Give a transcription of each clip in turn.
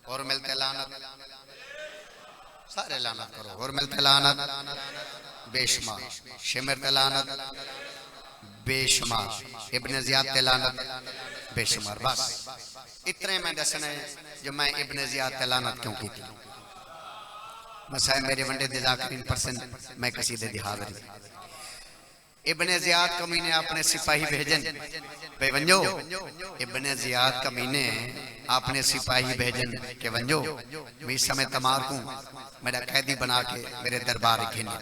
और मिलते लानत, सारे लानत करो। और मिलते लानत बेशुमार, शिमर ते लानत बेशुमार, इब्ने ज़ियाद ते लानत बेशुमार। बस इतने मैं दसना है जो मैं इब्ने ज़ियाद ते लानत क्यों की थी। मसाए मेरे वंडे दे जाकरीन परसेंट मैं कसीदे दी हाज़री। इब्ने ज़ियाद कमीने अपने सिपाही भेजन पे वंजो, इब्ने ज़ियाद कमीने अपने सिपाही भेजन के वंजो मैं इस समय तमार को मेरा कैदी बना के मेरे दरबार घिने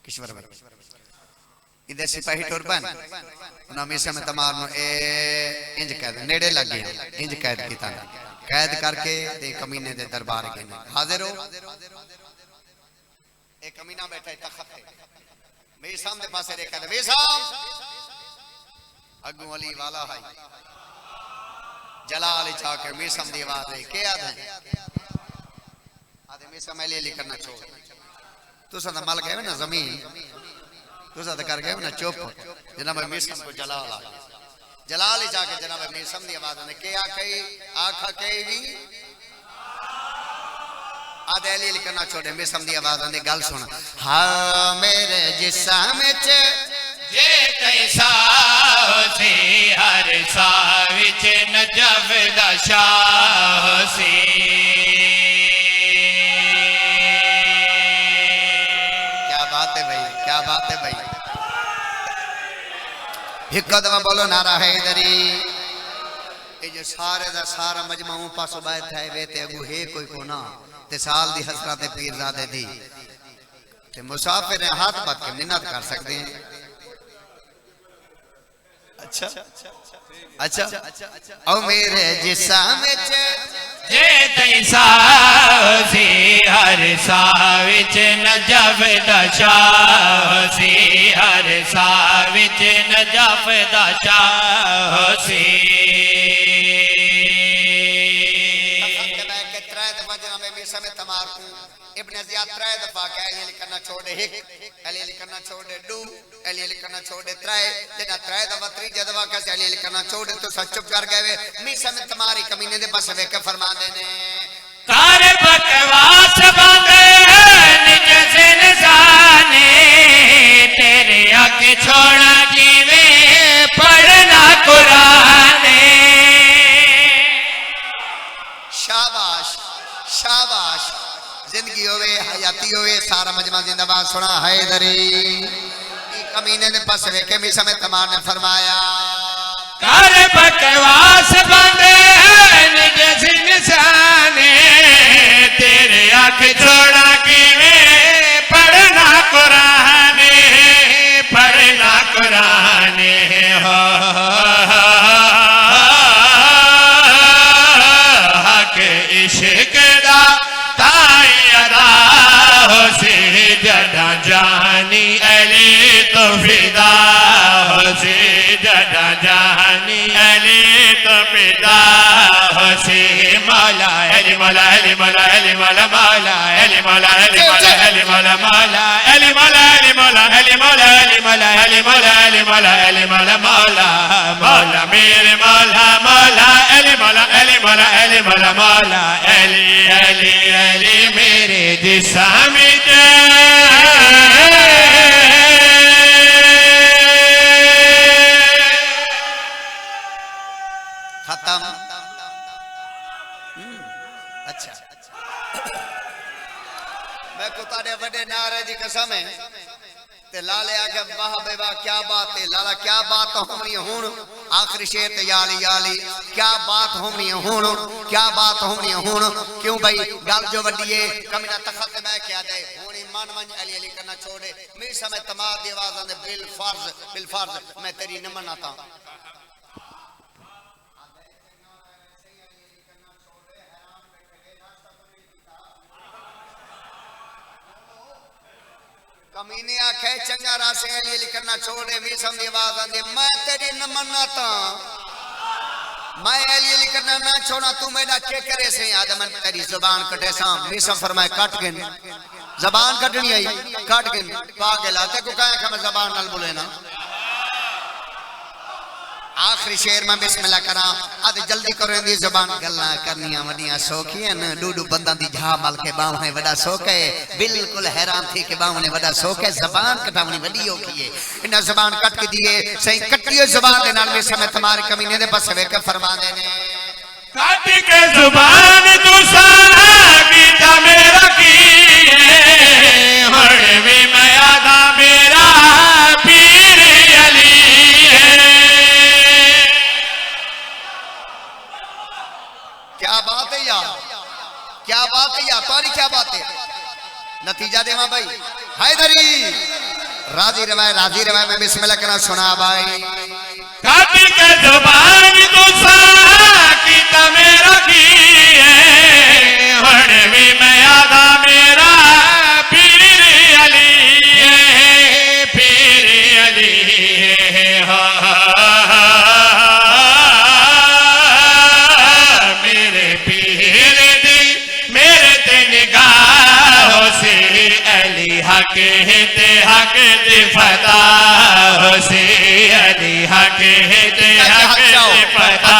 किश्वर भाई इधर सिपाही टुरबन ना मैं इस समय तमार नो इंज कैद नेड़े लग गया, इंज कैद किया, कैद करके ते कमीने दे दरबार घिने हाजिर हो। एक कमीना बैठा है तख्त पे, मेरे सामने पासे देखा वे साहब अगू अली वाला है जलाल चाके मेरे सामने आवाज है के आद है आदे मेरे सामने ले करना छोड़ तू सा मल गए ना जमीन तू सा कर गए ना चुप जनाब मेरे सामने को जलाल चाके जनाब मेरे सामने आवाज ने के आखा के भी आदे अली करना छोड़े मेरे सामने आवाज आने गल सुन। हाँ मेरे जिस्म च जे कैसा सी हर सा विच नजफ दा शाह सी। क्या बात है भाई, क्या बात है भाई। एक कदम बोलो नारा हैदरी। ये जो सारे दा सारा मजमा पासो बैठा है वे ते अगू है कोई कोना ते साल दी हसरत पीरजादे दी ते मुसाफिर हाथ बात के मिन्नत कर सकते हैं। अच्छा अच्छा ओ मेरे जिस्म च जे तैसा सी हर सा विच नजफ दा शाह सी हर सा विच नजफ दा शाह सी। इब्ने ज़ियाद 3 दफा कह अली करना छोड़े एक अली करना छोड़े दो अली करना छोड़े 3 जेना 3 दफा 3 दफा कह अली करना छोड़े तो सब चुप कर गए मी समय तुम्हारी कमीने दे बस वे के फरमांदे ने कार बकवास बांधे निज से निशाने तेरे आगे छोड़ा जीवे पढ़ना कुरान। शाबाश शाबाश जिंदगी होवे हयाती होवे सारा मजमा जिंदाबाद सुना हैदरी। कमीने ने पास वेखे मी समय तमार ने फरमाया कर बकवास बंदे निज से निशाने तेरे आँख छोड़ा कि मैं पढ़ना कुरान हो हक इश्क दा से जदा जानी अली तो फिदा से जदा जानी अली तो फिदा से मौला अली मौला अली मौला अली मौला मौला अली मौला अली मौला अली मौला मौला अली मौला अली मौला अली मौला अली मौला अली मौला अली मौला अली मौला मौला मौला मेरे मौला मौला अली मौला अली मौला अली मौला मौला अली अली अली मेरे जिस्म खत्म। अच्छा मैं को तारे बड़े नारे दी कसम है ते लाले आके वाह बे वाह क्या बात है लाला क्या बात होनी हुन आखिरी शेर ते याली याली क्या बात होनी हुन क्या बात होनी हुन क्यों भाई गल जो वड्डी है कमीना तखत मैं क्या दे हुनी मन मन अली अली करना छोड़े मेरे समय तमाम दी आवाज आंदे बिल फर्ज मैं तेरी न मनाता कमीने आखे चंगा रासे अली करना छोड़े मी समझ आवाज आंदे मैं तेरी न मनाता मैं अली करना ना छोड़ा तू मेरा के करे से आदम तेरी जुबान कटे सा मी सब फरमाए काट के जबान कटनी आई काट के पागल आते को कहे कि मैं जबान नाल बोले ना आखिरी शेर में बिस्मिल्लाह करा अद जल्दी करो इंदी जुबान गल्ला करनियां वडियां सौखियां न डूडू बंदा दी झा मल के बावने वडा शौक है बिल्कुल हैरान थी के बावने वडा शौक है जुबान कटावनी वडी औखी है इन जुबान कट के दिए सही कटियो जुबान दे नाल में समय तुम्हारे कमीने दे बस वे के फरमा देने काट के जुबान तू सारा कीता मेरा की हुण भी मैं आदा मेरा पीर अली क्या बात है यार क्या बात है यार तुम्हारी क्या बात है नतीजा देवा भाई हैदरी राजी रवाय मैं बिस्मिल्लाह करना सुना भाई काट के जुबान तू सारा कीता मेरा की हुण भी मैं आदा मेरा पीर अली मेरे पीर दी मेरे ते निगाह से अली हक दे फता से अली हक दे फता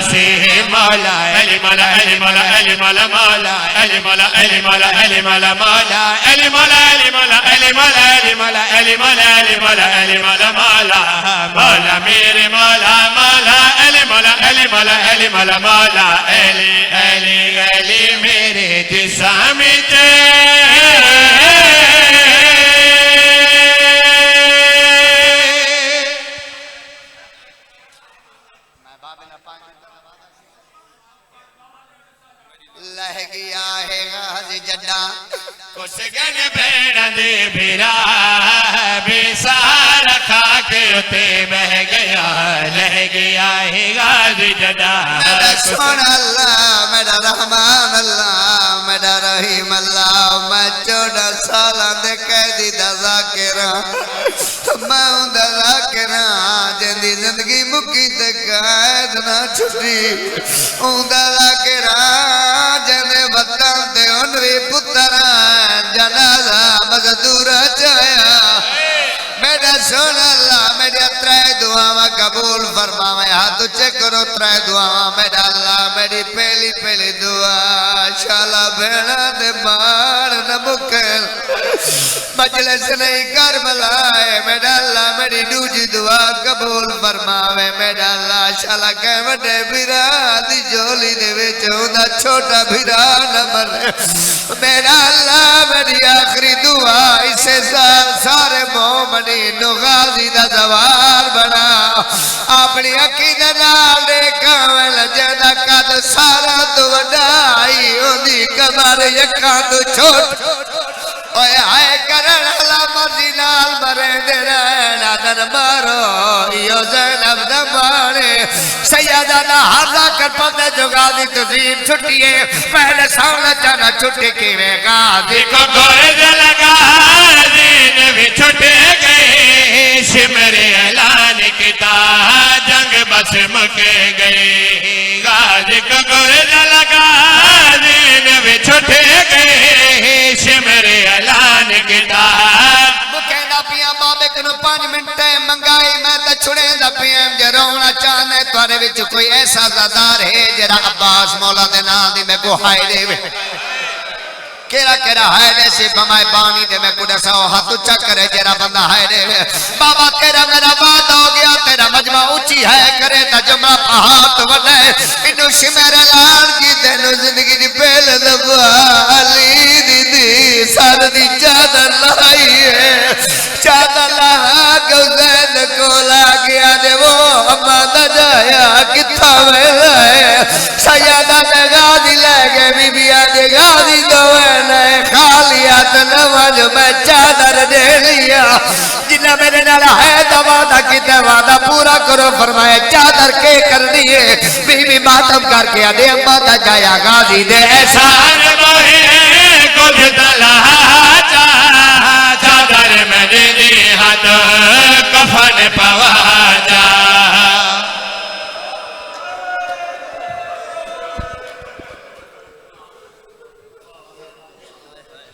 से मौला अली मौला अली मौला अली मौला मौला अली मौला अली मौला अली मौला मौला अली मौला अली मौला अली मौला अली मौला अली मौला अली मौला अली मौला मौला मौला मेरे मौला मौला अली मौला अली मौला अली मौला मौला अली अली अली मेरे जिस्म ते लह गया है गाजी जड्डा कुछ गन भेड़ दे बिरा बेसार खा के उते बह गया लह गया है गाजी जड्डा मेरा सोना अल्लाह मेरा रहमान अल्लाह मेरा रहीम अल्लाह मैं 14 साल दे कैदी दा ज़ाकिरा मैं उंदा ज़ाकिरा जिंदी जिंदगी मुक्की ते कैद ना छुटी उंदा ज़ाकिरा जने वतन ते उनवी पुत्रा जनाजा मजदूर चाया मेरा सोना अल्लाह मेरी 3 दुआवां कबूल फरमावे हाथ ऊंचे करो 3 दुआवां मेरा अल्लाह मेरी पहली दुआ शाला भेड़ा दे मार न मुकल मजलिस नहीं कर बुलाए मेरा अल्लाह मेरी दूजी दुआ कबूल फरमावे मेरा अल्लाह शाला के बड़े बिरा दी झोली दे विच उंदा छोटा बिरा न मरे मेरा अल्लाह मेरी आखिरी दुआ इसे साल सारे मोमनी नु गाजी दा जवार बना अपनी अखी दे नाल देखावे लजदा कद सारा तू वडाई ओदी कमर यक्का तू छोट ओए हाय करन हला मर्जी नाल मरे दे रहना दर मारो यो ज़ैनब दा मारे सैयदा हाजा कर पते जो गाजी तुजीब छुट्टिए पहले सामने जाना छुट्टी किवे गाजी को गोद लगा दिन भी छुटे गए सिमरे ऐलान किता जंग बस मुके गए गाजी को गोद लगा दिन भी छुटे गए सिमरे ऐलान किता कहना पिया बाबे को 5 मिनट टाइम मंगाई मैं तो छुड़े दा पिया जे रोना चाहने तुहारे विच कोई ऐसा ज़ादार है जरा अब्बास मौला दे नाम दी मैं को हाय देवे केरा हाय दे से बमाए पानी दे मैं कुड़ा सा हाथ ऊंचा करे जरा बंदा हाय देवे बाबा तेरा मेरा वादा हो गया तेरा मजमा ऊंची है करे ता जमा हाथ वले इनु शिमर लाल की तेनु जिंदगी दी पहले दबाली दीदी सर दी चादर लाई है चादर लहा के ज़ैन को गया दे वो अम्मा दा जाया किथा वेला है सैयदा ने गाजी ले गए बीबिया दे गाजी दो खालिया तो नवाज मैं चादर दे लिया जिन्हें मेरे नाल है दवा दा किते वादा पूरा करो फरमाए चादर के करनी है बीबी मातम करके आदे अम्मा दा जाया गाजी दे एहसान मोहे कुछ तला